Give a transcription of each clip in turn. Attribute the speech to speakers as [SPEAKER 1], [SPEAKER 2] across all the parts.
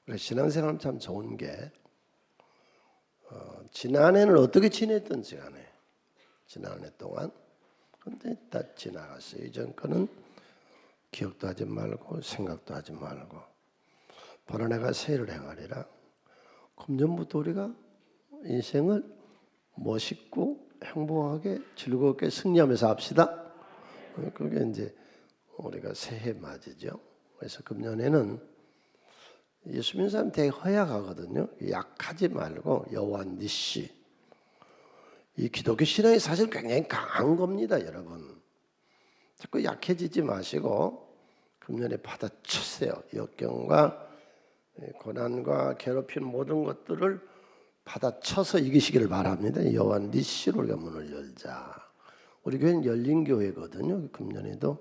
[SPEAKER 1] 우리 신앙생활은 참 좋은 게 지난해는 어떻게 지냈든지 간에 지난해 동안 근데 다 지나갔어요. 이전 거는 기억도 하지 말고 생각도 하지 말고 바로 내가 새해를 행하리라. 금년부터 우리가 인생을 멋있고 행복하게 즐겁게 승리하면서 합시다. 그게 이제 우리가 새해 맞이죠. 그래서 금년에는 예수 믿는 사람 되게 허약하거든요. 약하지 말고 여호와 니시. 이 기독교 신앙이 사실 굉장히 강한 겁니다, 여러분. 자꾸 약해지지 마시고 금년에 받아쳤어요. 역경과 고난과 괴롭힘 모든 것들을 받아쳐서 이기시기를 바랍니다. 여호와 니시로 우리가 문을 열자. 우리 교회는 열린 교회거든요. 금년에도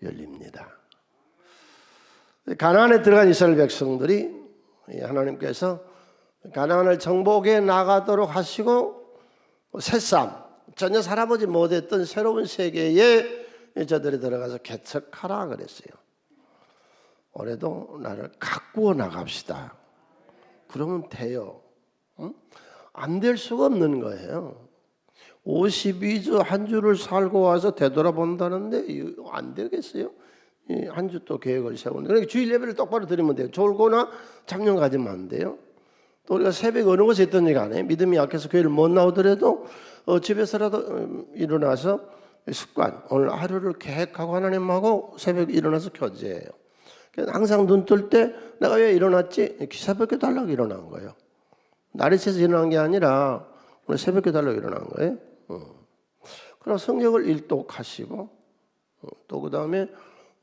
[SPEAKER 1] 열립니다. 가나안에 들어간 이스라엘 백성들이 하나님께서 가나안을 정복해 나가도록 하시고 새삼 전혀 살아보지 못했던 새로운 세계에 저들이 들어가서 개척하라 그랬어요. 올해도 나를 가꾸어 나갑시다. 그러면 돼요. 안 될 수가 없는 거예요. 52주 한 주를 살고 와서 되돌아본다는데 안 되겠어요? 한 주 또 계획을 세우는데 그러니까 주일 예배를 똑바로 드리면 돼요. 졸거나 잡념 가지면 안 돼요. 또 우리가 새벽에 어느 곳에 있든지 간에 믿음이 약해서 교회를 못 나오더라도 집에서라도 일어나서 습관 오늘 하루를 계획하고 하나님하고 새벽에 일어나서 교제해요. 항상 눈 뜰 때 내가 왜 일어났지? 새벽에 달라고 일어난 거예요. 날이 새서 일어난 게 아니라 오늘 새벽에 달라고 일어난 거예요. 그럼 성경을 일독하시고 또 그 다음에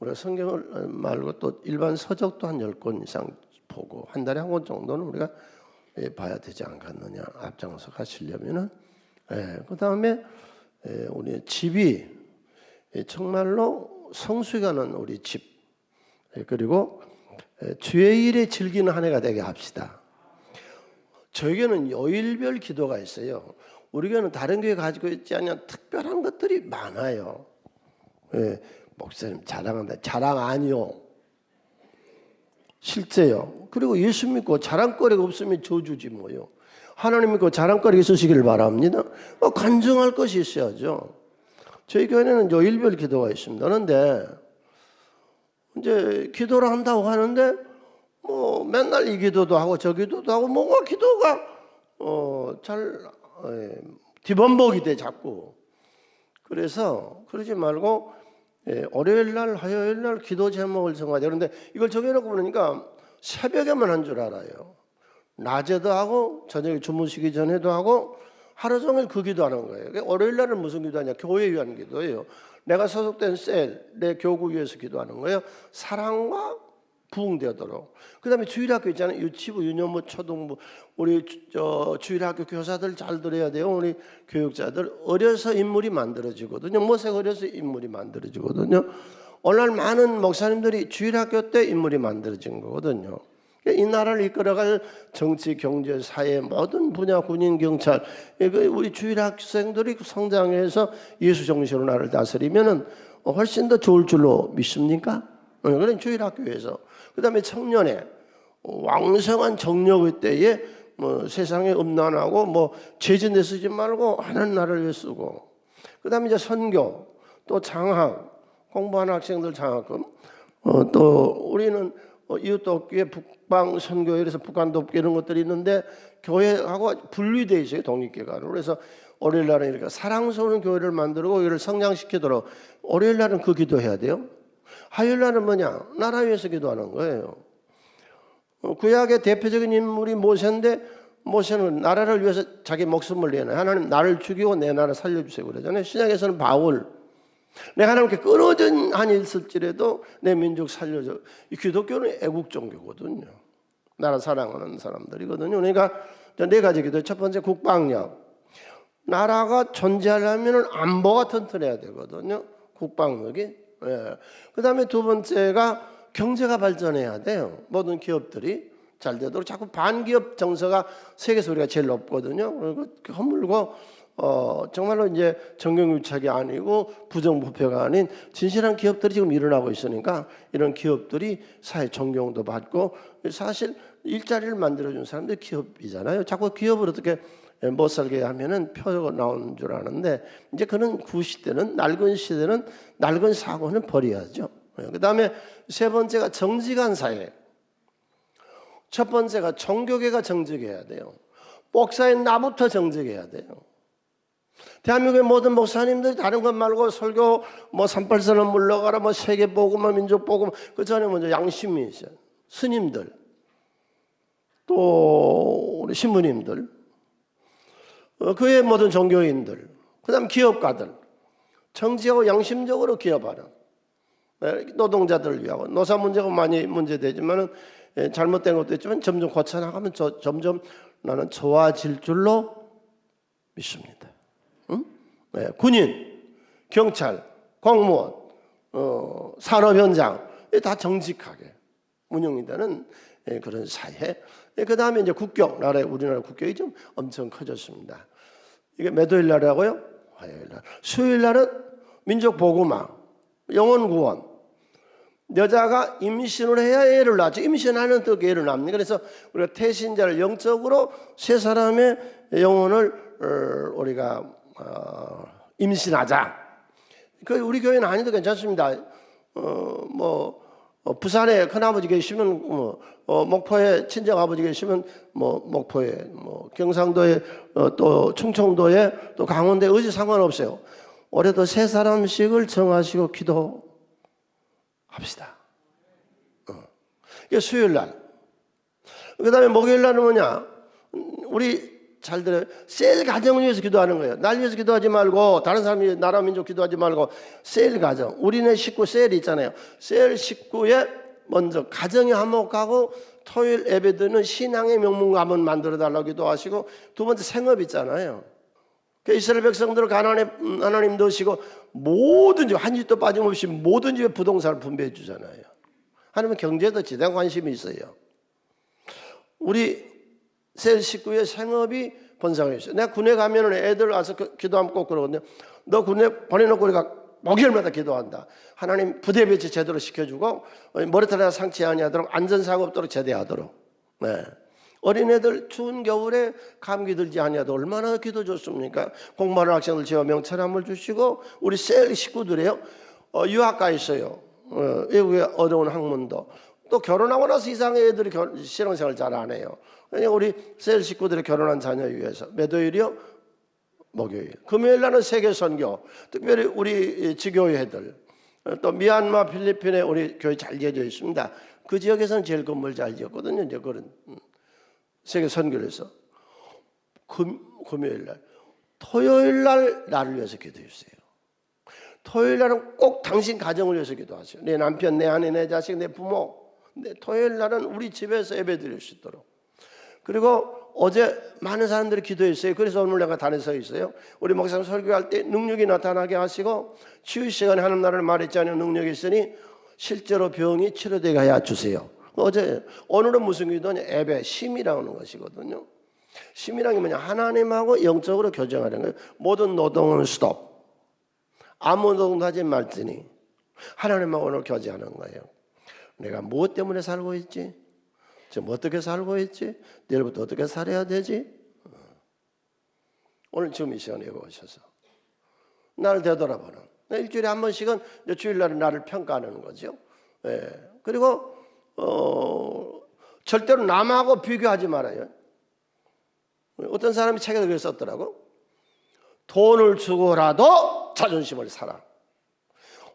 [SPEAKER 1] 우리가 성경을 말고 또 일반 서적도 한 10권 이상 보고 한 달에 한 권 정도는 우리가 봐야 되지 않겠느냐. 앞장서 가시려면은 그 다음에 우리 집이 정말로 성수가는 우리 집 그리고 주의 일에 즐기는 한 해가 되게 합시다. 저에게는 요일별 기도가 있어요. 우리 교회는 다른 교회 가지고 있지 않은 특별한 것들이 많아요. 목사님 자랑한다. 자랑 아니요. 실제요. 그리고 예수 믿고 자랑거리가 없으면 저주지 뭐요. 하나님 믿고 자랑거리가 있으시기를 바랍니다. 간증할 것이 있어야죠. 저희 교회는 요일별 기도가 있습니다. 그런데 이제 기도를 한다고 하는데 뭐 맨날 이 기도도 하고 저 기도도 하고 뭔가 기도가 잘 뒤범벅이 돼 자꾸. 그래서 그러지 말고 월요일 날 화요일 날 기도 제목을 정하자. 그런데 이걸 정해놓고 보니까 새벽에만 한 줄 알아요. 낮에도 하고 저녁에 주무시기 전에도 하고 하루 종일 그 기도하는 거예요. 월요일 날은 무슨 기도하냐? 교회 위한 기도예요. 내가 소속된 셀, 내 교구 위해서 기도하는 거예요. 사랑과 부흥되도록. 그 다음에 주일학교 있잖아요. 유치부, 유년부, 초등부. 우리 주일학교 교사들 잘 들어야 돼요. 우리 교육자들. 어려서 인물이 만들어지거든요. 모세가 어려서 인물이 만들어지거든요. 오늘날 많은 목사님들이 주일학교 때 인물이 만들어진 거거든요. 이 나라를 이끌어갈 정치, 경제, 사회 모든 분야 군인, 경찰 우리 주일학생들이 성장해서 예수 정신으로 나를 다스리면은 훨씬 더 좋을 줄로 믿습니까? 그런 주일학교에서 그 다음에 청년의 왕성한 정력의 때에 뭐 세상에 음란하고 뭐 죄진 데 쓰지 말고 하나님 나라를 위해 쓰고 그 다음에 이제 선교 또 장학 공부하는 학생들 장학금 또 우리는 이웃돕기에 북방 선교회 그래서 북한 돕기 이런 것들이 있는데 교회하고 분리되어 있어요. 독립기관으로. 그래서 월요일 날은 이렇게 사랑스러운 교회를 만들고 이를 성장시키도록 월요일 날은 그 기도해야 돼요. 화요일 날은 뭐냐? 나라 위해서 기도하는 거예요. 구약의 대표적인 인물이 모세인데 모세는 나라를 위해서 자기 목숨을 내놔요. 하나님 나를 죽이고 내 나라 살려주세요 그러잖아요. 신약에서는 바울 내가 하나님께 끊어진 한이 있을지라도 내 민족 살려줘. 이 기독교는 애국 종교거든요. 나라 사랑하는 사람들이거든요. 그러니까 네 가지 기도. 첫 번째 국방력. 나라가 존재하려면 안보가 튼튼해야 되거든요. 국방력이. 그 다음에 두 번째가 경제가 발전해야 돼요. 모든 기업들이 잘 되도록 자꾸 반기업 정서가 세계에서 우리가 제일 높거든요. 그리고 허물고 정말로 이제 정경유착이 아니고 부정부패가 아닌 진실한 기업들이 지금 일어나고 있으니까 이런 기업들이 사회 존경도 받고 사실 일자리를 만들어준 사람들이 기업이잖아요. 자꾸 기업을 어떻게 못 살게 하면은 표가 나오는 줄 아는데 이제 그런 구시대는 낡은 시대는 낡은 사고는 버려야죠. 그 다음에 세 번째가 정직한 사회. 첫 번째가 종교계가 정직해야 돼요. 목사인 나부터 정직해야 돼요. 대한민국의 모든 목사님들이 다른 것 말고 설교 뭐 38선언 물러가라 뭐 세계복음 민족복음 그 전에 먼저 양심이 있어요. 스님들 또 우리 신부님들 그의 모든 종교인들 그 다음 기업가들 정직하고 양심적으로 기업하는 노동자들을 위하고 노사 문제가 많이 문제되지만은 잘못된 것도 있지만 점점 고쳐나가면 점점 나는 좋아질 줄로 믿습니다. 응? 네, 군인, 경찰, 공무원, 산업 현장 다 정직하게 운영이 되는 그런 사회. 그 다음에 이제 국경, 우리나라 국경이 좀 엄청 커졌습니다. 이게 몇 월요일 날이라고요? 화요일 날. 수요일 날은 민족 보고망, 영혼 구원. 여자가 임신을 해야 애를 낳죠. 임신하는 어떻게 애를 낳습니까? 그래서 우리가 태신자를 영적으로 세 사람의 영혼을 우리가 임신하자. 그 우리 교회는 아니도 괜찮습니다. 부산에 큰아버지 계시면 목포에 친정 아버지 계시면 목포에 경상도에 또 충청도에 또 강원도에 어디 상관없어요. 올해도 세 사람씩을 정하시고 기도합시다. 이게 수요일 날. 그다음에 목요일 날은 뭐냐? 우리 잘 들어요. 셀 가정을 위해서 기도하는 거예요. 날 위해서 기도하지 말고 다른 사람이 나라 민족 기도하지 말고 셀 가정. 우리네 식구 셀이 있잖아요. 셀 식구에 먼저 가정이 화목하고 토요일 예배드는 신앙의 명문가문 만들어달라고 기도하시고 두 번째 생업 있잖아요. 이스라엘 백성들을 가나안에 하나님 넣으시고 모든 집 한 집도 빠짐없이 모든 집에 부동산을 분배해 주잖아요. 하나님은 경제에도 지대한 관심이 있어요. 우리 셀 식구의 생업이 번성해 있어요. 내가 군에 가면은 애들 와서 기도하면 꼭 그러거든요. 너 군에 보내놓고 우리가 목요일마다 기도한다. 하나님 부대 배치 제대로 시켜주고 머리털이나 상치 아니하도록 안전사고 없도록 제대하도록. 네. 어린애들 추운 겨울에 감기 들지 아니하도록 얼마나 기도 좋습니까? 공부하는 학생들 제와 명철함을 주시고 우리 셀 식구들이요. 유학 가 있어요. 외국의 어려운 학문도. 또 결혼하고 나서 이상의 애들이 신앙생활 잘 안 해요. 그러니까 우리 셀 식구들이 결혼한 자녀 위해서 매도일이요? 목요일. 금요일 날은 세계 선교. 특별히 우리 지교회들 또 미얀마, 필리핀에 우리 교회 잘 지어져 있습니다. 그 지역에서는 제일 건물 잘 지었거든요. 이제 그런 세계 선교를 해서 금요일 날, 토요일 날 나를 위해서 기도해 주세요. 토요일 날은 꼭 당신 가정을 위해서 기도하세요. 내 남편, 내 아내, 내 자식, 내 부모. 토요일 날은 우리 집에서 예배 드릴 수 있도록. 그리고 어제 많은 사람들이 기도했어요. 그래서 오늘 내가 단에 서 있어요. 우리 목사님 설교할 때 능력이 나타나게 하시고 치유 시간에 하는 날을 말했잖아요. 능력이 있으니 실제로 병이 치료되게 하여 주세요. 어제 오늘은 무슨 기도냐? 예배 심이라는 것이거든요. 심이라는 게 뭐냐? 하나님하고 영적으로 교정하는 거예요. 모든 노동은 스톱. 아무 노동도 하지 말지니 하나님하고 오늘 교제하는 거예요. 내가 무엇 때문에 살고 있지? 지금 어떻게 살고 있지? 내일부터 어떻게 살아야 되지? 오늘 지금 이 시간에 여기 오셔서 나를 되돌아보는 일주일에 한 번씩은 주일날에 나를 평가하는 거죠. 예. 그리고 절대로 남하고 비교하지 말아요. 어떤 사람이 책에 그렇게 썼더라고. 돈을 주고라도 자존심을 사라.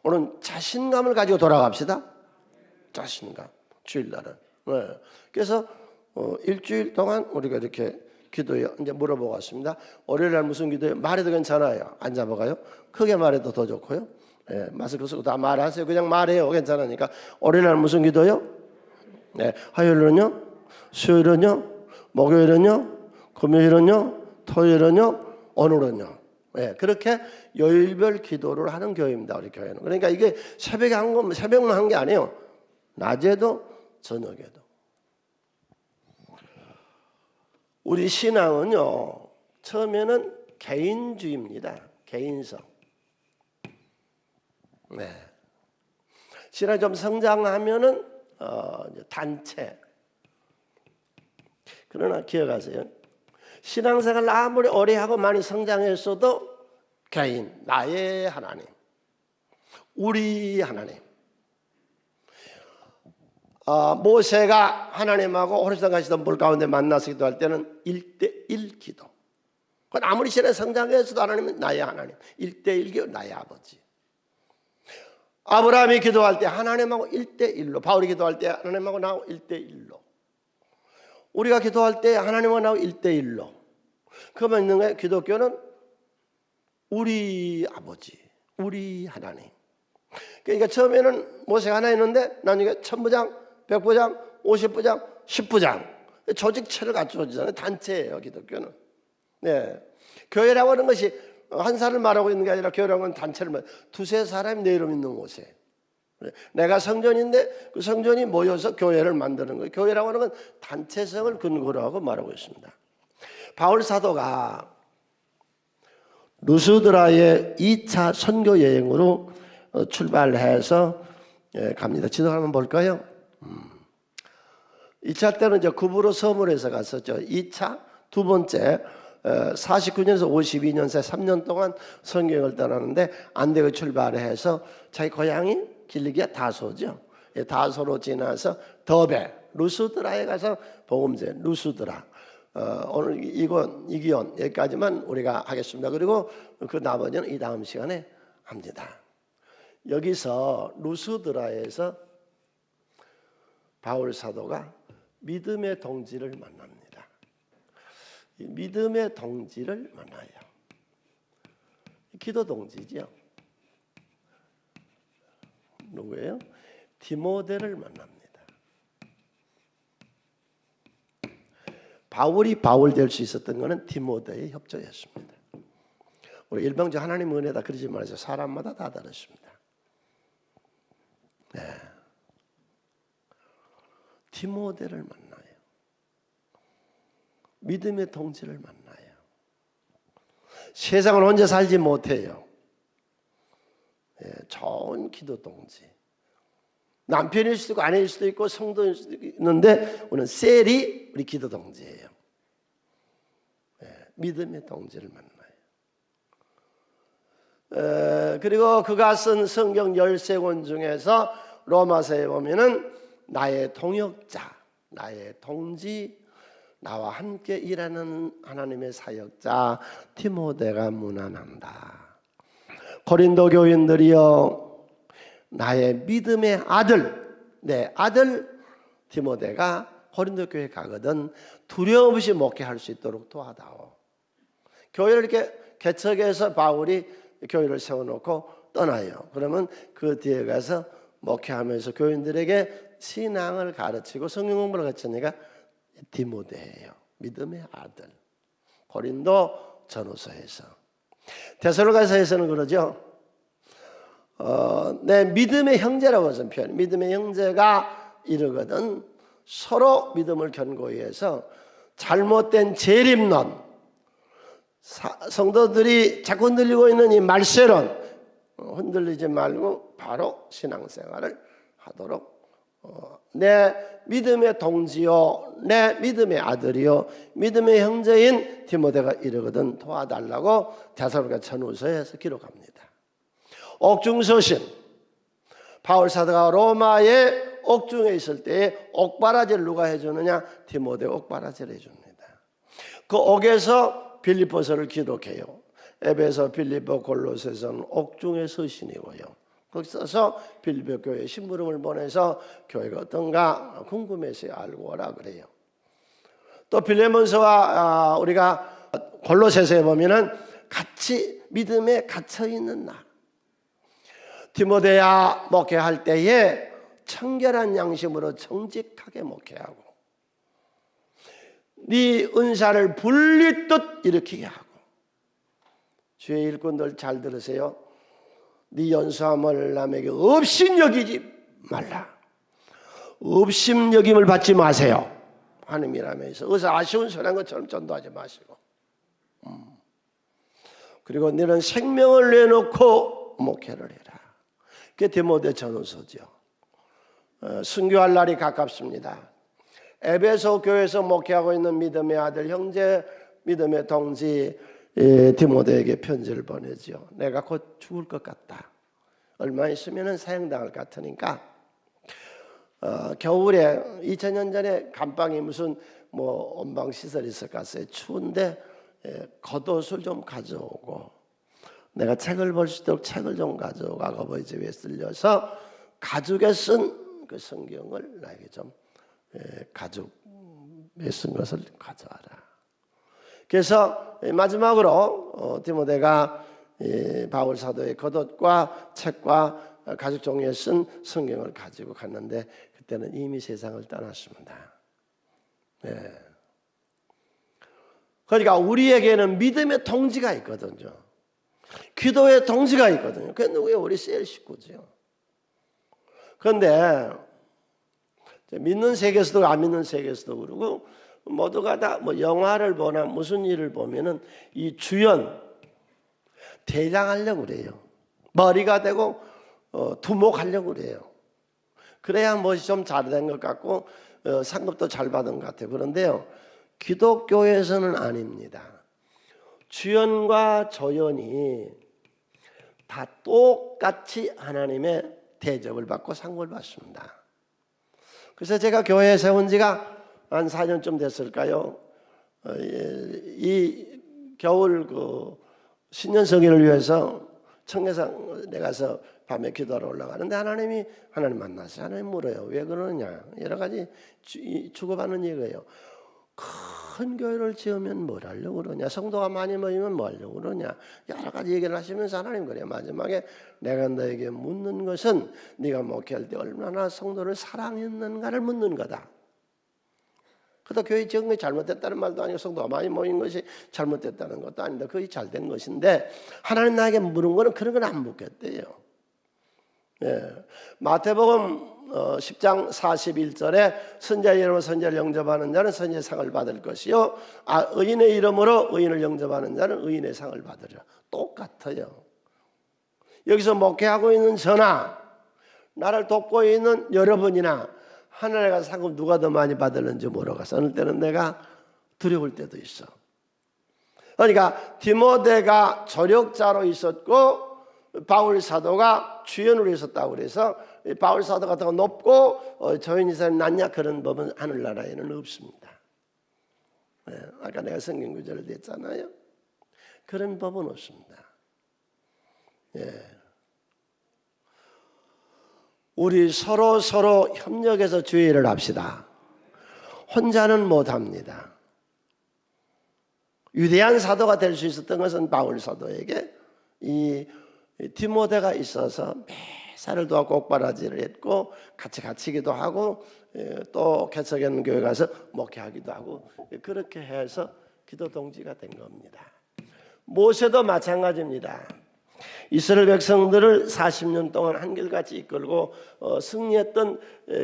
[SPEAKER 1] 오늘 자신감을 가지고 돌아갑시다. 자신감. 주일날은. 네. 그래서 일주일 동안 우리가 이렇게 기도해요. 이제 물어보고 왔습니다. 월요일날 무슨 기도해요? 말해도 괜찮아요. 안 잡아가요? 크게 말해도 더 좋고요. 네. 마스크 쓰고 다 말하세요. 그냥 말해요. 괜찮으니까. 월요일날 무슨 기도요? 네. 화요일은요? 수요일은요? 목요일은요? 금요일은요? 토요일은요? 오늘은요? 네. 그렇게 요일별 기도를 하는 교회입니다. 우리 교회는. 그러니까 이게 새벽에 한 거, 새벽만 한 게 아니에요. 낮에도 저녁에도. 우리 신앙은요, 처음에는 개인주의입니다. 개인성. 네. 신앙이 좀 성장하면은 이제 단체. 그러나 기억하세요. 신앙생활 아무리 오래 하고 많이 성장했어도 개인, 나의 하나님, 우리 하나님. 모세가 하나님하고 호레산 가시던 물 가운데 만나서 기도할 때는 1대1 기도. 그건 아무리 신앙 성장했어도 하나님은 나의 하나님, 1대1 기도, 나의 아버지. 아브라함이 기도할 때 하나님하고 1대1로, 바울이 기도할 때 하나님하고 나하고 1대1로, 우리가 기도할 때 하나님하고 나하고 1대1로. 그러면 있는 거예요. 기독교는 우리 아버지, 우리 하나님. 그러니까 처음에는 모세가 하나 있는데 나중에 1000부장, 100부장, 50부장, 10부장 조직체를 갖춰지잖아요. 단체예요, 기독교는. 네. 교회라고 하는 것이 한 사람을 말하고 있는 게 아니라 교회라고 하는 단체를 말. 두세 사람이 내 이름 있는 곳에. 내가 성전인데 그 성전이 모여서 교회를 만드는 거예요. 교회라고 하는 건 단체성을 근거로 하고 말하고 있습니다. 바울 사도가 루스드라의 2차 선교 여행으로 출발해서 갑니다. 지도 한번 볼까요? 2차 때는 이제 구브로 섬으로서 갔었죠. 2차 두 번째 49년에서 52년 새 3년 동안 선교행을 떠나는데 안디옥 출발해서 자기 고향이 길리기아 다소죠. 다소로 지나서 더베 루스드라에 가서 복음제 루스드라. 오늘 이기온 여기까지만 우리가 하겠습니다. 그리고 그 나머지는 이 다음 시간에 합니다. 여기서 루스드라에서 바울 사도가 믿음의 동지를 만납니다. 믿음의 동지를 만나요. 기도 동지죠. 누구예요? 디모데를 만납니다. 바울이 바울 될 수 있었던 것은 디모데의 협조였습니다. 우리 일방적 하나님 은혜다 그러지 말아서 사람마다 다 다르십니다. 네. 디모데를 만나요. 믿음의 동지를 만나요. 세상을 혼자 살지 못해요. 네, 좋은 기도 동지. 남편일 수도 있고 아내일 수도 있고 성도일 수도 있는데 우리는 셀이 우리 기도 동지예요. 네, 믿음의 동지를 만나요. 그리고 그가 쓴 성경 13권 중에서 로마서에 보면은 나의 동역자, 나의 동지, 나와 함께 일하는 하나님의 사역자 디모데가 문안한다. 고린도 교인들이여 나의 믿음의 아들, 내 아들 디모데가 고린도 교회 가거든 두려움 없이 목회할 수 있도록 도와다오. 교회를 이렇게 개척해서 바울이 교회를 세워놓고 떠나요. 그러면 그 뒤에 가서 목회하면서 교인들에게 신앙을 가르치고 성경 공부를 가르치니까 디모데예요. 믿음의 아들. 고린도 전후서에서. 데살로니가서에서는 그러죠. 내 믿음의 형제라고 해서 표현. 믿음의 형제가 이르거든 서로 믿음을 견고히 해서 잘못된 재림론, 성도들이 자꾸 흔들리고 있는 이 말세론 흔들리지 말고 바로 신앙생활을 하도록 내 믿음의 동지요, 내 믿음의 아들이요, 믿음의 형제인 디모데가 이르거든 도와달라고 데살로니가 전후서에서 기록합니다. 옥중서신, 바울 사도가 로마의 옥중에 있을 때에 옥바라지를 누가 해주느냐? 디모데 옥바라지를 해줍니다. 그 옥에서 빌립보서를 기록해요. 에베소, 빌립보, 골로새서는 옥중의 서신이고요. 거기서 빌립보 교회 심부름을 보내서 교회가 어떤가 궁금해서 알고 오라 그래요. 또 빌레몬서와 우리가 골로새서에 보면은 같이 믿음에 갇혀 있는 나. 디모데야 목회할 때에 청결한 양심으로 정직하게 목회하고 네 은사를 분리듯 일으키게 하고 주의 일꾼들 잘 들으세요. 네 연수함을 남에게 업신여기지 말라. 업신여김을 받지 마세요. 하느님이라면서 어서 아쉬운 소리한 것처럼 전도하지 마시고 그리고 너는 생명을 내놓고 목회를 해라. 그게 디모데 전후서죠. 순교할 날이 가깝습니다. 에베소 교회에서 목회하고 있는 믿음의 아들 형제, 믿음의 동지 디모데에게 편지를 보내죠. 내가 곧 죽을 것 같다. 얼마 있으면 사형당할 것 같으니까 겨울에 2000년 전에 감방에 무슨 온방 시설이 있었겠어요. 추운데 겉옷을 좀 가져오고 내가 책을 볼 수 있도록 책을 좀 가져오고 아버지 집에 쓸려서 가죽에 쓴 그 성경을 나에게 좀 가죽에 쓴 것을 가져와라. 그래서 마지막으로 디모데가 바울 사도의 겉옷과 책과 가죽 종이에 쓴 성경을 가지고 갔는데 그때는 이미 세상을 떠났습니다. 네. 그러니까 우리에게는 믿음의 동지가 있거든요. 기도의 동지가 있거든요. 그게 누구예요? 우리 셀 식구죠. 그런데 믿는 세계에서도 안 믿는 세계에서도 그러고 모두가 다 영화를 보나 무슨 일을 보면은 이 주연 대장하려고 그래요. 머리가 되고 두목하려고 그래요. 그래야 멋이 좀 잘 된 것 같고 상급도 잘 받은 것 같아요. 그런데요, 기독교에서는 아닙니다. 주연과 조연이 다 똑같이 하나님의 대접을 받고 상을 받습니다. 그래서 제가 교회에 세운 지가 한 4년쯤 됐을까요? 이 겨울 신년성회를 위해서 청계산에 가서 밤에 기도하러 올라가는데 하나님 만나서 하나님 물어요. 왜 그러느냐? 여러 가지 주고받는 얘기예요. 큰 교회를 지으면 뭘 하려고 그러냐? 성도가 많이 모이면 뭐 하려고 그러냐? 여러 가지 얘기를 하시면서 하나님 그래요. 마지막에 내가 너에게 묻는 것은 네가 목회할 때 얼마나 성도를 사랑했는가를 묻는 거다. 그래도 교회 지은 것이 잘못됐다는 말도 아니고 성도가 많이 모인 것이 잘못됐다는 것도 아닌데 그게 잘된 것인데 하나님 나에게 물은 거는 그런 건 안 묻겠대요. 예. 마태복음 10장 41절에 선지자의 이름으로 선지자를 영접하는 자는 선지자의 상을 받을 것이요 의인의 이름으로 의인을 영접하는 자는 의인의 상을 받으리라. 똑같아요. 여기서 목회하고 있는 저나 나를 돕고 있는 여러분이나 하늘에 가서 상금 누가 더 많이 받을는지 모르겠어. 어느 때는 내가 두려울 때도 있어. 그러니까 디모데가 조력자로 있었고 바울 사도가 주연으로 있었다고 그래서 바울 사도가 더 높고 조연 이사는 낮냐 그런 법은 하늘나라에는 없습니다. 네, 아까 내가 성경 구절을 냈잖아요. 그런 법은 없습니다. 예. 우리 서로 협력해서 주의 일을 합시다. 혼자는 못합니다. 위대한 사도가 될 수 있었던 것은 바울 사도에게 이 디모데가 있어서 매사를 도와 꼭바라지를 했고 같이 갇히기도 하고 또 개척하는 교회 가서 목회하기도 하고 그렇게 해서 기도 동지가 된 겁니다. 모세도 마찬가지입니다. 이스라엘 백성들을 40년 동안 한결같이 이끌고 승리했던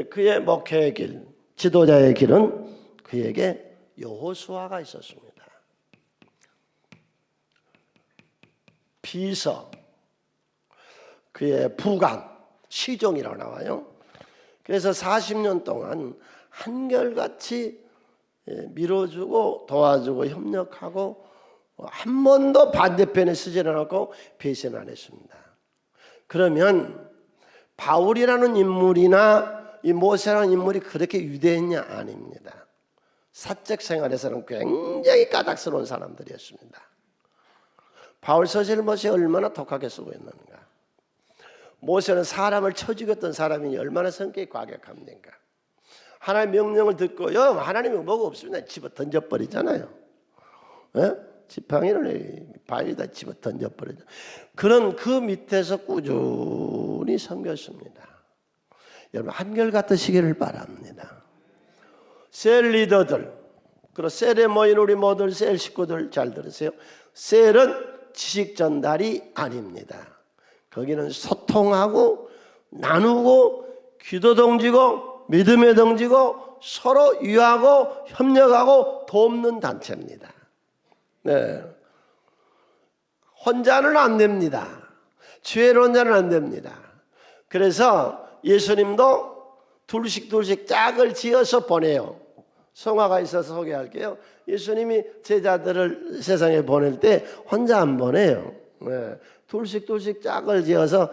[SPEAKER 1] 그의 목회의 길, 지도자의 길은 그에게 여호수아가 있었습니다. 비서, 그의 부관, 시종이라고 나와요. 그래서 40년 동안 한결같이 밀어주고 도와주고 협력하고 한 번도 반대편에 서지 않았고 배신 안 했습니다. 그러면 바울이라는 인물이나 이 모세라는 인물이 그렇게 위대했냐? 아닙니다. 사적 생활에서는 굉장히 까닭스러운 사람들이었습니다. 바울 서실 모세 얼마나 독하게 쓰고 있는가. 모세는 사람을 쳐 죽였던 사람이니 얼마나 성격이 과격합니까? 하나님의 명령을 듣고요, 하나님이 뭐가 없습니다. 집어 던져버리잖아요. 예? 지팡이를 바위에다 집어 던져버리죠. 그런 그 밑에서 꾸준히 섬겼습니다. 여러분 한결같으시기를 바랍니다. 셀 리더들, 그리고 셀에 모인 우리 모든 셀 식구들 잘 들으세요. 셀은 지식 전달이 아닙니다. 거기는 소통하고 나누고 기도 동지고 믿음의 동지고 서로 위하고 협력하고 돕는 단체입니다. 네. 혼자는 안 됩니다. 죄로 혼자는 안 됩니다. 그래서 예수님도 둘씩 짝을 지어서 보내요. 성화가 있어서 소개할게요. 예수님이 제자들을 세상에 보낼 때 혼자 안 보내요. 네. 둘씩 짝을 지어서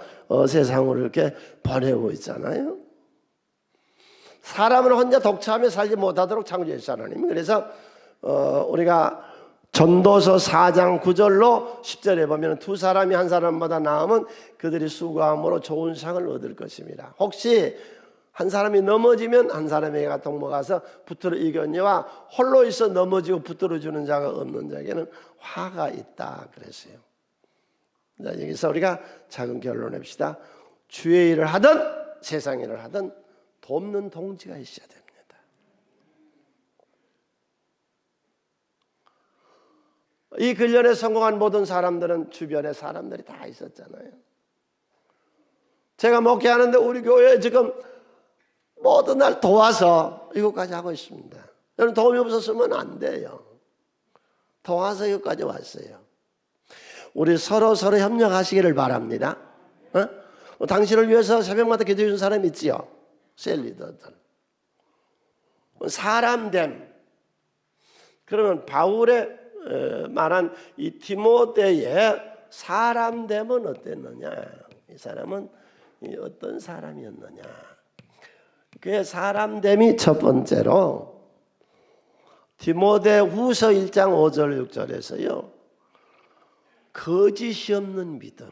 [SPEAKER 1] 세상으로 이렇게 보내고 있잖아요. 사람은 혼자 독차하며 살지 못하도록 창조했어요, 하나님. 그래서 우리가 전도서 4장 9절로 10절에 보면 두 사람이 한 사람보다 나으면 그들이 수고함으로 좋은 상을 얻을 것입니다. 혹시 한 사람이 넘어지면 한 사람에게 동무가서 붙들어 이겼니와 홀로 있어 넘어지고 붙들어 주는 자가 없는 자에게는 화가 있다 그랬어요. 자, 여기서 우리가 작은 결론을 냅시다. 주의 일을 하든 세상 일을 하든 돕는 동지가 있어야 됩니다. 이 근련에 성공한 모든 사람들은 주변에 사람들이 다 있었잖아요. 제가 목회하는데 우리 교회에 지금 모든 날 도와서 이것까지 하고 있습니다. 여러분 도움이 없었으면 안 돼요. 도와서 이것까지 왔어요. 우리 서로 협력하시기를 바랍니다. 당신을 위해서 새벽마다 기도해 준 사람 있지요? 셀리더들. 사람됨. 그러면 바울의 말한 이 디모데의 사람됨은 어땠느냐? 이 사람은 어떤 사람이었느냐? 그의 사람됨이 첫 번째로 디모데 후서 1장 5절 6절에서요. 거짓이 없는 믿음.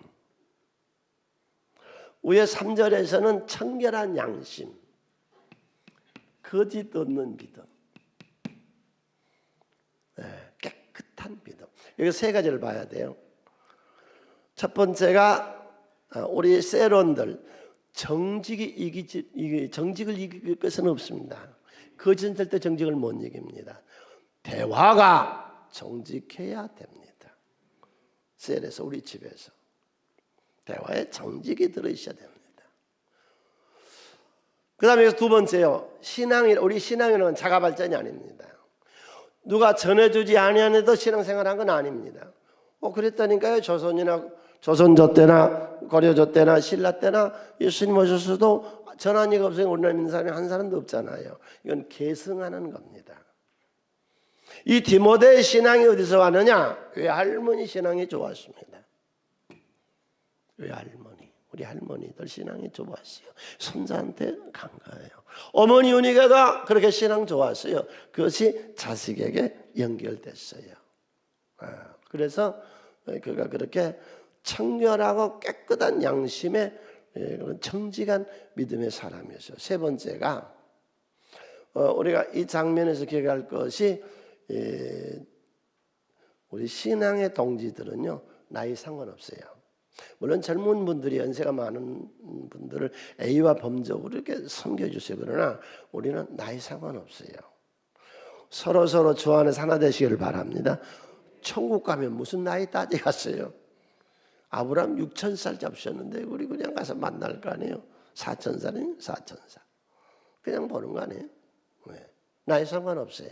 [SPEAKER 1] 위에 3절에서는 청결한 양심. 거짓 없는 믿음. 네, 깨끗한 믿음. 여기 세 가지를 봐야 돼요. 첫 번째가 우리 세론들 정직을 이길 것은 없습니다. 거짓은 절대 정직을 못 이깁니다. 대화가 정직해야 됩니다. 셀에서 우리 집에서 대화에 정직이 들어있어야 됩니다. 그 다음에 두 번째요. 우리 신앙이라는 자가 발전이 아닙니다. 누가 전해주지 아니하는데도 신앙생활한 건 아닙니다. 그랬다니까요. 조선조 때나 고려조 때나 신라 때나 예수님 오셨어도 전한 이가 없으니 우리나라 있는 사람이 한 사람도 없잖아요. 이건 계승하는 겁니다. 이 디모데의 신앙이 어디서 왔느냐? 외할머니 신앙이 좋았습니다. 외할머니, 우리 할머니들 신앙이 좋았어요. 손자한테 간 거예요. 어머니 은희가 그렇게 신앙 좋았어요. 그것이 자식에게 연결됐어요. 그래서 그가 그렇게 청결하고 깨끗한 양심의 정직한 믿음의 사람이었어요. 세 번째가 우리가 이 장면에서 기억할 것이 우리 신앙의 동지들은요 나이 상관없어요. 물론 젊은 분들이 연세가 많은 분들을 애와 범적으로 이렇게 섬겨주세요. 그러나 우리는 나이 상관없어요. 서로 주 안에서 하나 되시기를 바랍니다. 천국 가면 무슨 나이 따지겠어요. 아브라함 6,000살 잡으셨는데 우리 그냥 가서 만날 거 아니에요. 4,000살이면 4,000살. 그냥 보는 거 아니에요. 네. 나이 상관없어요.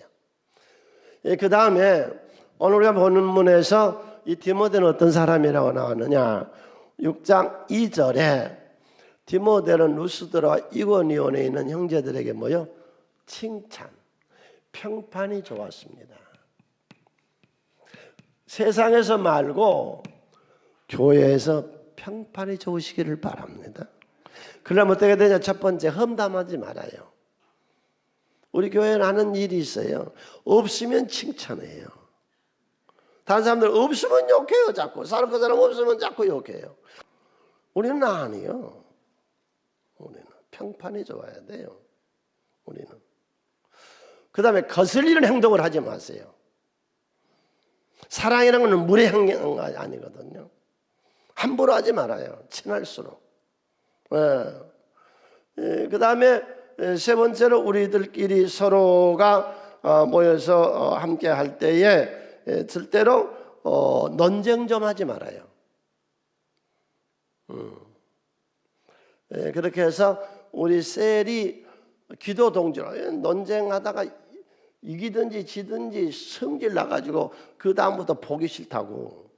[SPEAKER 1] 그 다음에 오늘 우리가 보는 문에서 이 디모데는 어떤 사람이라고 나왔느냐. 6장 2절에 디모데는 루스드라와 이고니온에 있는 형제들에게 뭐요? 칭찬, 평판이 좋았습니다. 세상에서 말고 교회에서 평판이 좋으시기를 바랍니다. 그러면 어떻게 되냐? 첫 번째, 험담하지 말아요. 우리 교회는 하는 일이 있어요. 없으면 칭찬해요. 다른 사람들 없으면 욕해요. 자꾸 그 사람 없으면 자꾸 욕해요. 우리는 아니요. 우리는 평판이 좋아야 돼요. 우리는. 그 다음에 거슬리는 행동을 하지 마세요. 사랑이라는 것은 물의 행동 아니거든요. 함부로 하지 말아요. 친할수록. 그 다음에 세 번째로 우리들끼리 서로가 모여서 함께 할 때에 절대로 논쟁 좀 하지 말아요. 그렇게 해서 우리 셀이 기도 동지로 논쟁하다가 이기든지 지든지 성질 나가지고 그 다음부터 보기 싫다고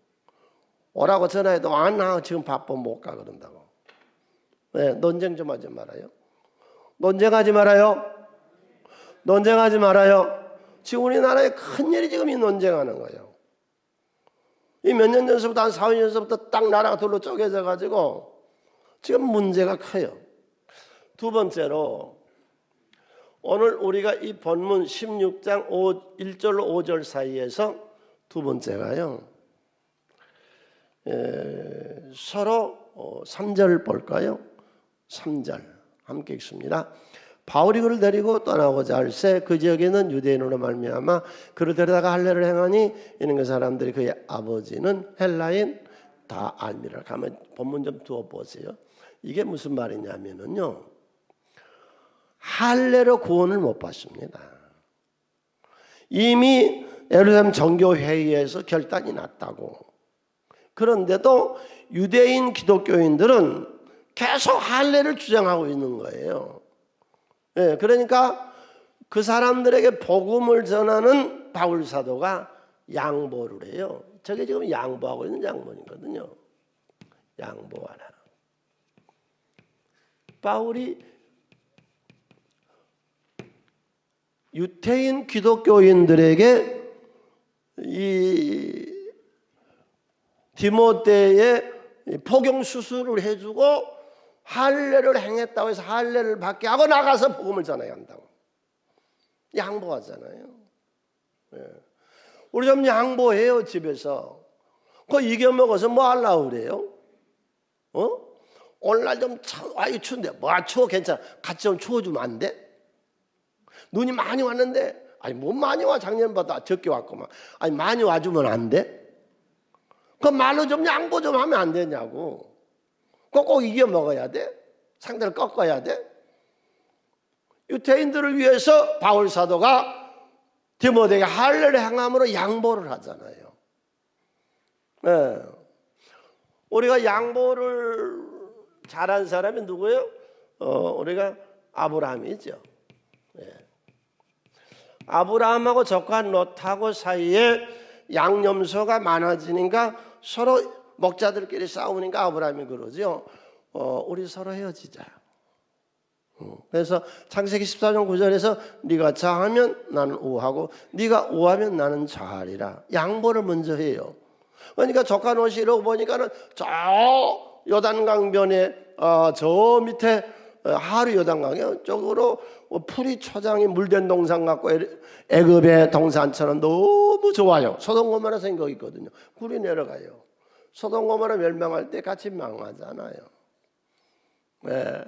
[SPEAKER 1] 오라고 전화해도 안 나, 지금 바빠 못 가 그런다고. 네, 논쟁 좀 하지 말아요. 논쟁하지 말아요. 논쟁하지 말아요. 지금 우리나라에 큰일이 지금 이 논쟁하는 거예요. 이 몇 년 전서부터 한 4, 5년 전서부터 딱 나라가 둘로 쪼개져 가지고 지금 문제가 커요. 두 번째로 오늘 우리가 이 본문 16장 1절로 5절 사이에서 두 번째가요. 서로 3절 볼까요? 3절 함께 읽습니다. 바울이 그를 데리고 떠나고자 할새 그 지역에는 유대인으로 말미암아 그를 데려다가 할례를 행하니 이는 그 사람들이 그의 아버지는 헬라인 다 알미라. 가면 본문 좀 두어 보세요. 이게 무슨 말이냐면은요, 할례로 구원을 못 받습니다. 이미 예루살렘 정교회의에서 결단이 났다고. 그런데도 유대인 기독교인들은 계속 할례를 주장하고 있는 거예요. 네, 그러니까 그 사람들에게 복음을 전하는 바울 사도가 양보를 해요. 저게 지금 양보하고 있는 장면이거든요. 양보하라. 바울이 유태인 기독교인들에게 이 디모데의 포경 수술을 해주고 할례를 행했다고 해서 할례를 받게 하고 나가서 복음을 전해야 한다고. 양보하잖아요. 네. 우리 좀 양보해요. 집에서 그거 이겨 먹어서 뭐 하려고 그래요? 오늘날 좀 아이 추운데 뭐 추워 괜찮아. 같이 좀 추워주면 안 돼? 눈이 많이 왔는데 아니 뭐 많이 와 작년보다 적게 왔구만. 아니 많이 와주면 안 돼? 그 말로 좀 양보 좀 하면 안 되냐고. 꼭 이겨 먹어야 돼? 상대를 꺾어야 돼? 유태인들을 위해서 바울 사도가 디모데에게 할례를 행함으로 양보를 하잖아요. 네. 우리가 양보를 잘한 사람이 누구예요? 우리가 아브라함이죠. 네. 아브라함하고 조카 롯하고 사이에 양념소가 많아지니까 서로 목자들끼리 싸우니까 아브라함이 그러죠. 우리 서로 헤어지자. 그래서 창세기 14장 9절에서 네가 좌하면 나는 우하고 네가 우하면 나는 좌하리라. 양보를 먼저 해요. 그러니까 조카 롯이 이러고 보니까는 저 요단강변에 저 밑에 하루 요단강에 쪽으로 풀이 초장이 물된 동산 같고 애굽의 동산처럼 너무 좋아요. 소돔 고모라 생각이 있거든요. 굴이 내려가요. 소돔 고모라 멸망할 때 같이 망하잖아요. 네.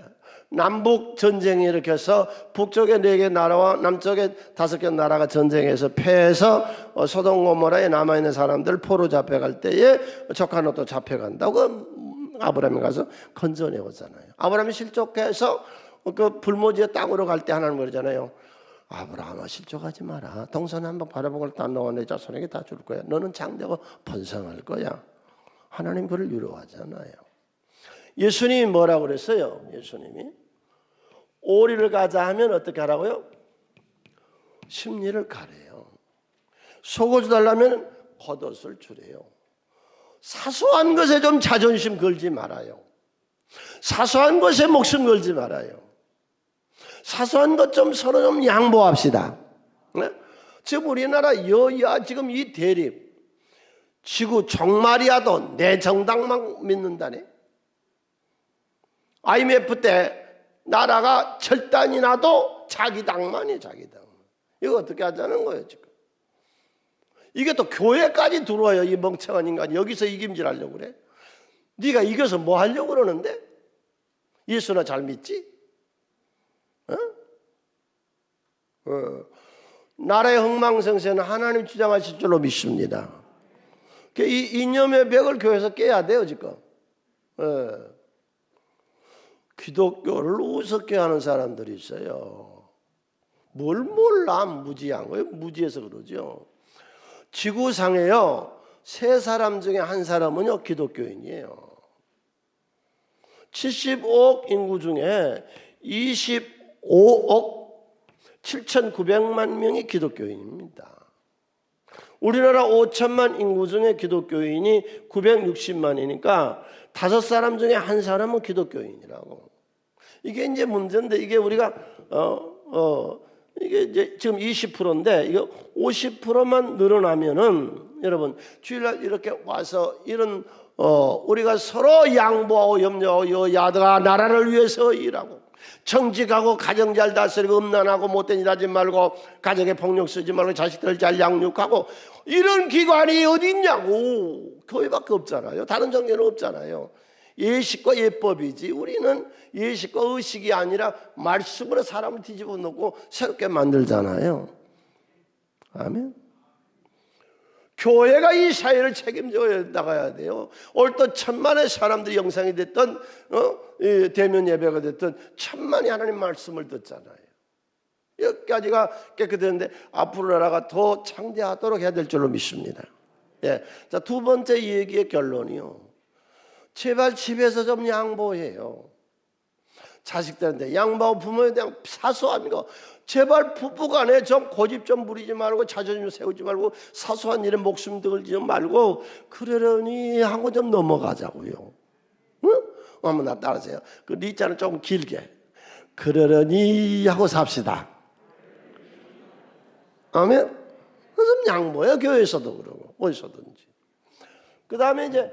[SPEAKER 1] 남북 전쟁이 일으켜서 북쪽에 4개 나라와 남쪽에 5개 나라가 전쟁에서 패해서 소돔 고모라에 남아있는 사람들 포로 잡혀갈 때에 조카 롯도 잡혀간다고 아브라함이 가서 건져내 오잖아요. 아브라함이 실족해서 그 불모지의 땅으로 갈 때 하나님 그러잖아요. 아브라함아 실족하지 마라. 동산 한번 바라보고 다 너와 내 자손에게 다 줄 거야. 너는 장대고 번성할 거야. 하나님 그를 위로하잖아요. 예수님이 뭐라고 그랬어요? 예수님이 오리를 가자 하면 어떻게 하라고요? 십리를 가래요. 속옷을 달라면 겉옷을 주래요. 사소한 것에 좀 자존심 걸지 말아요. 사소한 것에 목숨 걸지 말아요. 사소한 것 좀 서로 좀 양보합시다. 네? 지금 우리나라 여야 지금 이 대립, 지구 종말이야도 내 정당만 믿는다네. IMF 때 나라가 절단이 나도 자기 당만이 자기 당. 이거 어떻게 하자는 거예요 지금. 이게 또 교회까지 들어와요. 이 멍청한 인간 여기서 이김질 하려고 그래. 네가 이겨서 뭐 하려고 그러는데? 예수나 잘 믿지? 나라의 흥망성쇠는 하나님 주장하실 줄로 믿습니다. 이 이념의 벽을 교회에서 깨야 돼요 지금. 기독교를 우습게 하는 사람들이 있어요. 뭘 몰라 무지한 거예요. 무지해서 그러죠. 지구상에요 3사람 중에 1사람은요 기독교인이에요. 75억 인구 중에 25억 7,900만 명이 기독교인입니다. 우리나라 5천만 인구 중에 기독교인이 960만이니까 5사람 중에 1사람은 기독교인이라고. 이게 이제 문제인데, 이게 우리가 이게 이제 지금 20%인데 이게 50%만 늘어나면은 여러분 주일날 이렇게 와서 이런 우리가 서로 양보하고 염려하고 여야가 나라를 위해서 일하고 정직하고 가정 잘 다스리고 음란하고 못된 일 하지 말고 가정에 폭력 쓰지 말고 자식들 잘 양육하고 이런 기관이 어디 있냐고. 교회밖에 없잖아요. 다른 종교는 없잖아요. 예식과 예법이지. 우리는 예식과 의식이 아니라 말씀으로 사람을 뒤집어 놓고 새롭게 만들잖아요. 아멘. 교회가 이 사회를 책임져 나가야 돼요. 올또 1000만의 사람들이 영상이 됐던 대면 예배가 됐던 1000만이 하나님 말씀을 듣잖아요. 여기까지가 깨끗했는데 앞으로 나라가 더 창대하도록 해야 될 줄로 믿습니다. 예. 자, 두 번째 얘기의 결론이요. 제발 집에서 좀 양보해요. 자식들한테 양보하고 부모에 대한 사소한 거. 제발 부부간에 좀 고집 좀 부리지 말고 자존심 세우지 말고 사소한 일에 목숨 들지 말고 그러려니 하고 좀 넘어가자고요. 응? 한번 나 따라하세요. 그 리자는 조금 길게. 그러려니 하고 삽시다. 아멘. 좀 양보해요. 교회에서도 그러고 어디서든지. 그 다음에 이제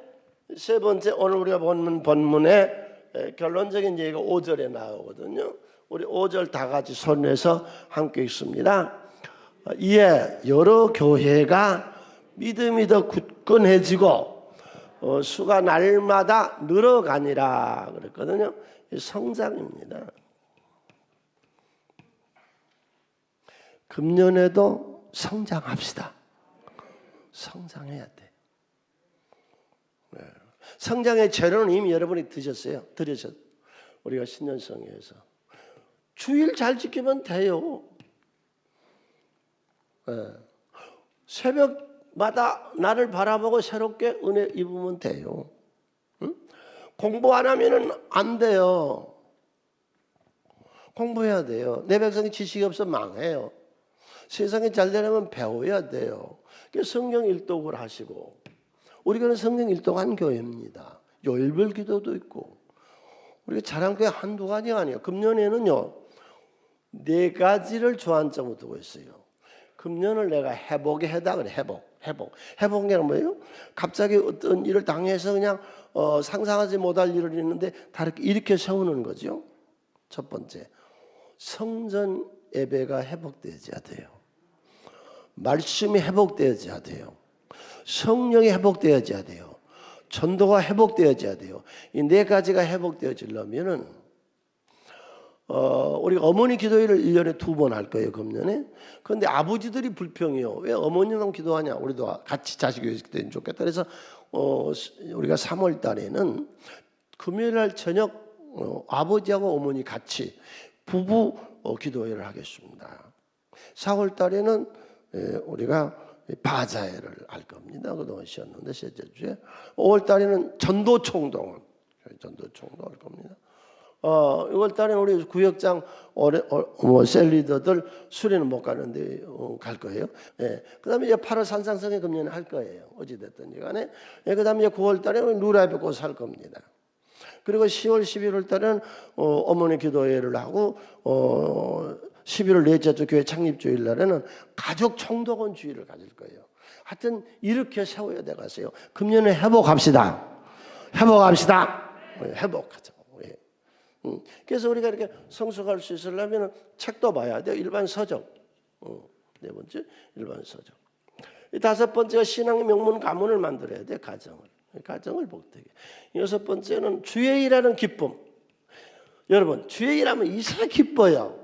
[SPEAKER 1] 세 번째, 오늘 우리가 본 본문의 결론적인 얘기가 5절에 나오거든요. 우리 5절 다 같이 손에서 함께 읽습니다. 이에 여러 교회가 믿음이 더 굳건해지고 수가 날마다 늘어가니라 그랬거든요. 성장입니다. 금년에도 성장합시다. 성장해야 돼. 네. 성장의 재료는 이미 여러분이 드셨어요. 우리가 신년성회에서 주일 잘 지키면 돼요. 네. 새벽마다 나를 바라보고 새롭게 은혜 입으면 돼요. 응? 공부 안 하면은 안 돼요. 공부해야 돼요. 내 백성이 지식이 없어 망해요. 세상에 잘 되려면 배워야 돼요. 성경 일독을 하시고, 우리가 성경 일독한 교회입니다. 요일별 기도도 있고, 우리가 자랑교회 한두 가지가 아니에요. 금년에는요 4가지를 주안점으로 두고 있어요. 금년을 내가 회복에 해다 그래. 회복이란 뭐예요? 갑자기 어떤 일을 당해서 그냥 상상하지 못할 일을 했는데 다르게 일으켜 세우는 거죠. 첫 번째, 성전 예배가 회복되어야 돼요. 말씀이 회복되어야 돼요. 성령이 회복되어야 돼요. 전도가 회복되어야 돼요. 이 4가지가 회복되어지려면은 우리가 어머니 기도회를 1년에 2번 할 거예요, 금년에. 그런데 아버지들이 불평해요. 왜 어머니랑 기도하냐? 우리도 같이 자식 교육 때는 좋겠다. 그래서 우리가 3월 달에는 금요일 날 저녁 아버지하고 어머니 같이 부부 기도회를 하겠습니다. 4월 달에는 우리가 바자회를 할 겁니다. 그동안 쉬었는데 셋째 주에. 5월 달에는 전도총동을 할 겁니다. 6월 달에는 우리 구역장 셀리더들 수련은 못 가는데 갈 거예요. 예. 그다음에 이제 8월 산상성회 금년에 할 거예요. 어찌 됐든지 간에. 예. 그다음에 이제 9월 달에는 누라베 꽃 할 겁니다. 그리고 10월, 11월 달에는 어머니 기도회를 하고 11월 넷째 주 교회 창립주일 날에는 가족 총동원 주일을 가질 거예요. 하여튼 이렇게 세워야 되겠어요. 금년에 회복합시다. 회복하자. 그래서 우리가 이렇게 성숙할 수 있으려면 책도 봐야 돼요. 일반 서적. 4번째, 일반 서적. 5번째가 신앙 명문 가문을 만들어야 돼. 가정을 복되게. 6번째는 주의 일하는 기쁨. 여러분, 주의 일하면 이상하게 기뻐요.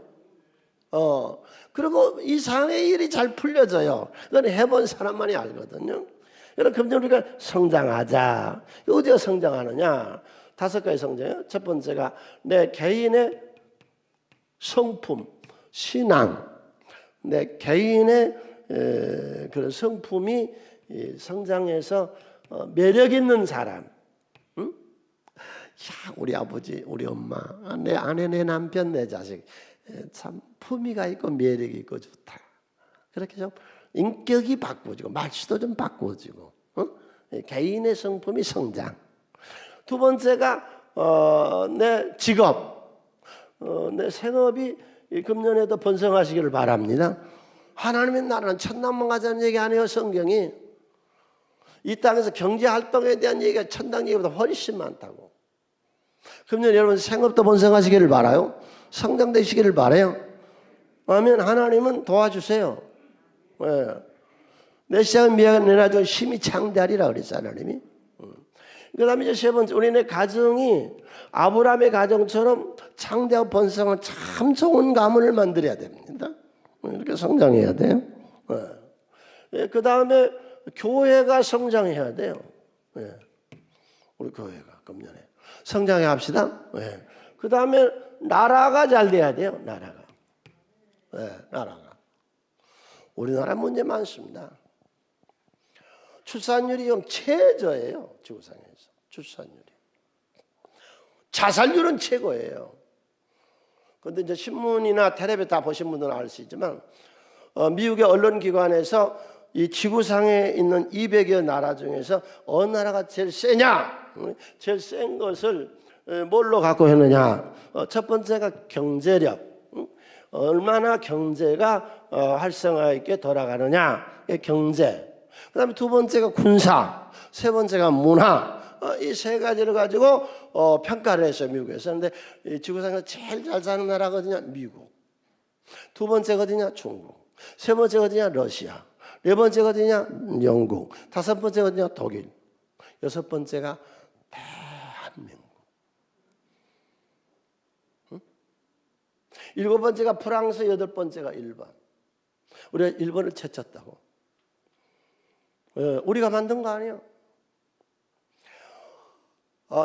[SPEAKER 1] 그리고 이상의 일이 잘 풀려져요. 그건 해본 사람만이 알거든요. 여러분, 금년 우리가 성장하자. 어디가 성장하느냐? 5가지 성장이에요. 첫 번째가 내 개인의 성품, 신앙, 내 개인의 그런 성품이 성장해서 매력 있는 사람. 응? 야, 우리 아버지, 우리 엄마, 내 아내, 내 남편, 내 자식 참 품위가 있고 매력이 있고 좋다. 그렇게 좀 인격이 바꾸어지고 말씨도 좀 바꾸어지고 개인의 성품이 성장. 두 번째가 내 직업, 내 생업이 금년에도 번성하시기를 바랍니다. 하나님의 나라는 천당만 가자는 얘기 아니에요. 성경이 이 땅에서 경제활동에 대한 얘기가 천당 얘기보다 훨씬 많다고. 금년 여러분 생업도 번성하시기를 바라요. 성장되시기를 바라요. 아멘. 하나님은 도와주세요. 네. 내 시작은 미안해라 좀 힘이 창대하리라 그랬어요. 하나님이. 그 다음에 이제 세 번째, 우리네 가정이 아브라함의 가정처럼 창대하고 번성한 참 좋은 가문을 만들어야 됩니다. 이렇게 성장해야 돼요. 그 다음에 교회가 성장해야 돼요. 우리 교회가 금년에 성장해 합시다. 그 다음에 나라가 잘 돼야 돼요. 나라가. 우리나라 문제 많습니다. 출산율이 좀 최저예요. 지구상에서 출산율이. 자살률은 최고예요. 그런데 이제 신문이나 텔레비전 다 보신 분들은 알 수 있지만 미국의 언론기관에서 이 지구상에 있는 200여 나라 중에서 어느 나라가 제일 세냐? 제일 센 것을 뭘로 갖고 했느냐? 첫 번째가 경제력. 얼마나 경제가 활성화 있게 돌아가느냐? 경제. 그 다음에 두 번째가 군사, 세 번째가 문화. 이 세 가지를 가지고 평가를 했어요. 미국에서. 그런데 지구상에서 제일 잘 사는 나라가 어디냐? 미국. 두 번째가 어디냐? 중국. 세 번째가 어디냐? 러시아. 네 번째가 어디냐? 영국. 다섯 번째가 어디냐? 독일. 여섯 번째가 대한민국. 일곱 번째가 프랑스, 여덟 번째가 일본. 우리가 일본을 제쳤다고. 우리가 만든 거 아니에요.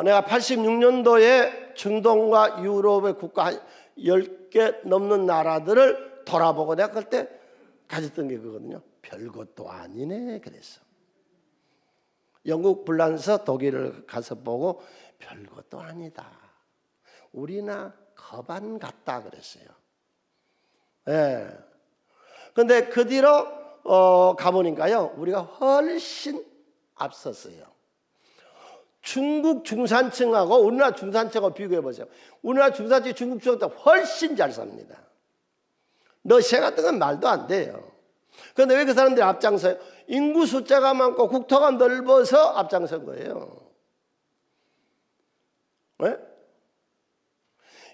[SPEAKER 1] 내가 86년도에 중동과 유럽의 국가 한 10개 넘는 나라들을 돌아보고 내가 그때 가졌던 게 그거거든요. 별것도 아니네 그랬어. 영국 불란서 독일을 가서 보고 별것도 아니다. 우리나 거반 같다 그랬어요. 그런데 그 뒤로 가보니까요. 우리가 훨씬 앞섰어요. 중국 중산층하고 우리나라 중산층하고 비교해 보세요. 우리나라 중산층이 중국 중산층보다 훨씬 잘 삽니다. 러시아 같은 건 말도 안 돼요. 그런데 왜 그 사람들이 앞장서요? 인구 숫자가 많고 국토가 넓어서 앞장선 거예요. 왜?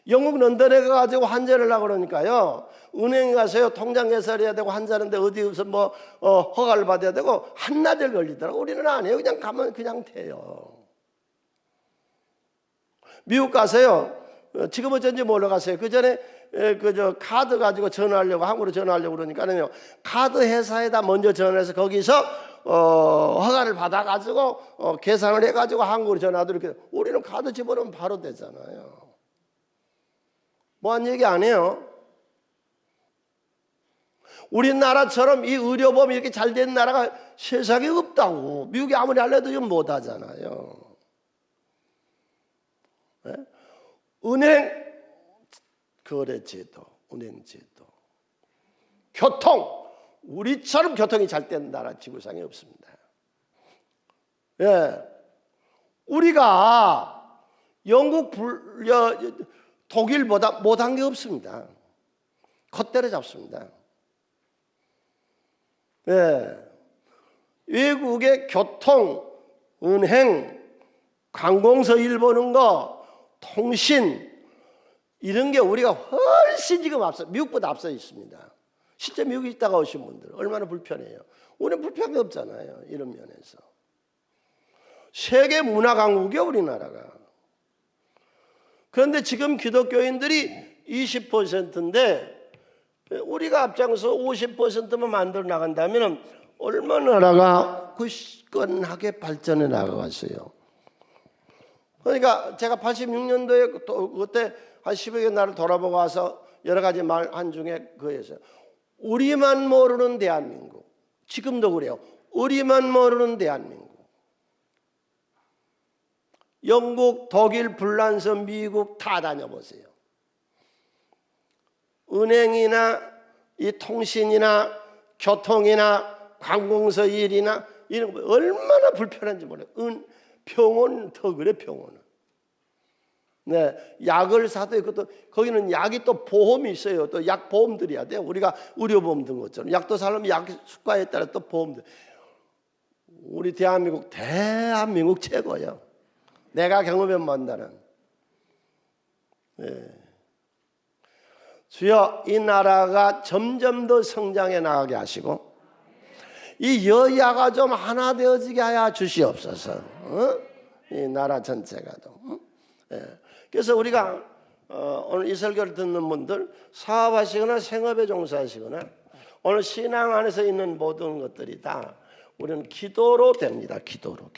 [SPEAKER 1] 영국 런던에 가가지고 환전을 하고 그러니까요. 은행에 가서요. 통장 개설해야 되고 환전하는데 어디서 뭐 허가를 받아야 되고 한나절 걸리더라고. 우리는 안 해요. 그냥 가면 그냥 돼요. 미국 가서요. 지금 어쩐지 몰라갔어요. 그 전에 카드 가지고 전화하려고 한국으로 전화하려고 그러니까요. 카드 회사에다 먼저 전화해서 거기서 허가를 받아가지고 계산을 해가지고 한국으로 전화하도록 이렇게. 우리는 카드 집어넣으면 바로 되잖아요. 뭐한 얘기 안 해요. 우리나라처럼 이 의료보험이 이렇게 잘 된 나라가 세상에 없다고. 미국이 아무리 알려도 좀 못하잖아요. 네? 은행 거래제도, 은행제도, 교통, 우리처럼 교통이 잘 된 나라 지구상에 없습니다. 우리가 영국 독일보다 못한 게 없습니다. 겉대로 잡습니다. 외국의 교통, 은행, 관공서 일 보는 거, 통신 이런 게 우리가 훨씬 지금 미국보다 앞서 있습니다. 실제 미국에 있다가 오신 분들 얼마나 불편해요. 우리는 불편한 게 없잖아요. 이런 면에서. 세계 문화 강국이요 우리나라가. 그런데 지금 기독교인들이 20%인데 우리가 앞장서 50%만 만들어 나간다면 얼마나 나라가 굳건하게 발전해 나가겠어요. 그러니까 제가 86년도에 그때 한 10여 개 나라를 돌아보고 와서 여러 가지 말 한 중에 그거였어요. 우리만 모르는 대한민국. 지금도 그래요. 우리만 모르는 대한민국. 영국, 독일, 불란서, 미국 다 다녀보세요. 은행이나 이 통신이나 교통이나 관공서 일이나 이런 거 얼마나 불편한지 몰라요. 병원 더 그래, 병원은. 네, 약을 사도 그것도 거기는 약이 또 보험이 있어요. 또 약 보험 들여야 돼요. 우리가 의료보험 든 것처럼 약도 사려면 약 수가에 따라 또 보험. 우리 대한민국 최고예요. 내가 경험해 만다는. 네. 주여, 이 나라가 점점 더 성장해 나가게 하시고 이 여야가 좀 하나 되어지게 하여 주시옵소서. 이 나라 전체가 좀. 네. 그래서 우리가 오늘 이 설교를 듣는 분들 사업하시거나 생업에 종사하시거나 오늘 신앙 안에서 있는 모든 것들이 다 우리는 기도로 됩니다. 기도로.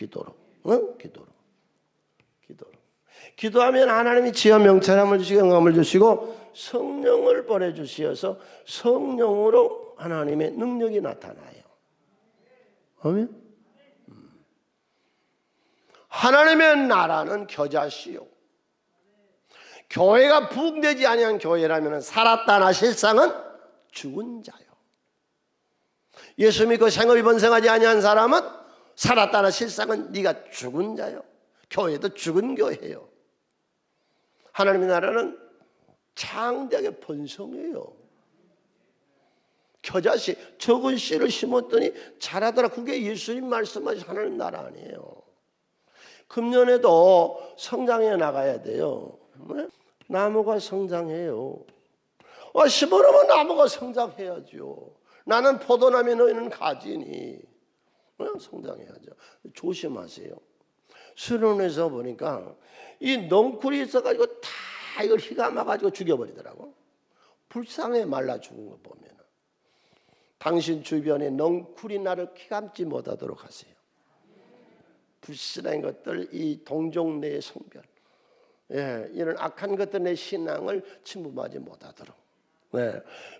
[SPEAKER 1] 기도하면 하나님이 지어 명철함을 주시고 영감을 주시고 성령을 보내주시어서 성령으로 하나님의 능력이 나타나요. 아멘. 하나님의 나라는 겨자씨요. 교회가 부흥되지 아니한 교회라면 살았다나 실상은 죽은 자요. 예수 믿고 생업이 번성하지 아니한 사람은 살았다나 실상은 네가 죽은 자요. 교회도 죽은 교회예요. 하나님의 나라는 창대하게 번성해요. 겨자씨, 적은 씨를 심었더니 자라더라. 그게 예수님 말씀하신 하나님 나라 아니에요. 금년에도 성장해 나가야 돼요. 나무가 성장해요. 심어놓으면 나무가 성장해야죠. 나는 포도나무, 너희는 가지니. 성장해야죠. 조심하세요. 수련회에서 보니까 이 넝쿨이 있어가지고 다 이걸 희가 막아가지고 죽여버리더라고. 불쌍해, 말라 죽은 거 보면. 당신 주변에 넝쿨이 나를 키감지 못하도록 하세요. 불신한 것들, 이 동족 내의 성별, 이런 악한 것들 내 신앙을 침범하지 못하도록.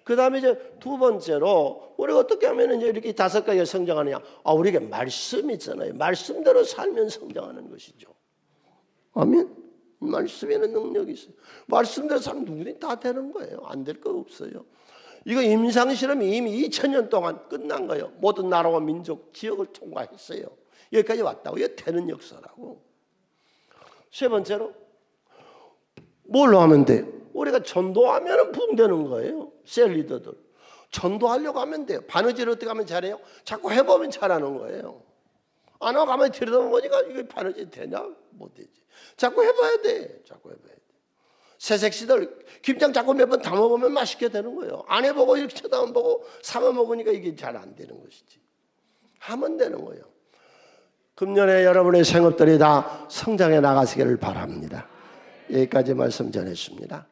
[SPEAKER 1] 그 다음에 이제 두 번째로 우리가 어떻게 하면 이제 이렇게 5가지가 성장하느냐? 우리에게 말씀이 있잖아요. 말씀대로 살면 성장하는 것이죠. 아멘. 말씀에는 능력이 있어요. 말씀대로 살면 누구든지 다 되는 거예요. 안 될 거 없어요. 이거 임상실험이 이미 2000년 동안 끝난 거예요. 모든 나라와 민족, 지역을 통과했어요. 여기까지 왔다고. 이게 되는 역사라고. 세 번째로 뭘로 하면 돼요? 우리가 전도하면 부흥되는 거예요. 셀 리더들. 전도하려고 하면 돼요. 바느질을 어떻게 하면 잘해요? 자꾸 해보면 잘하는 거예요. 안 하고 가만히 들여다보니까 이게 바느질 되냐? 못 되지. 자꾸 해봐야 돼. 새색시들 김장 자꾸 몇 번 담아보면 맛있게 되는 거예요. 안 해보고 이렇게 쳐다만 보고 삼아 먹으니까 이게 잘 안 되는 것이지. 하면 되는 거예요. 금년에 여러분의 생업들이 다 성장해 나가시기를 바랍니다. 여기까지 말씀 전했습니다.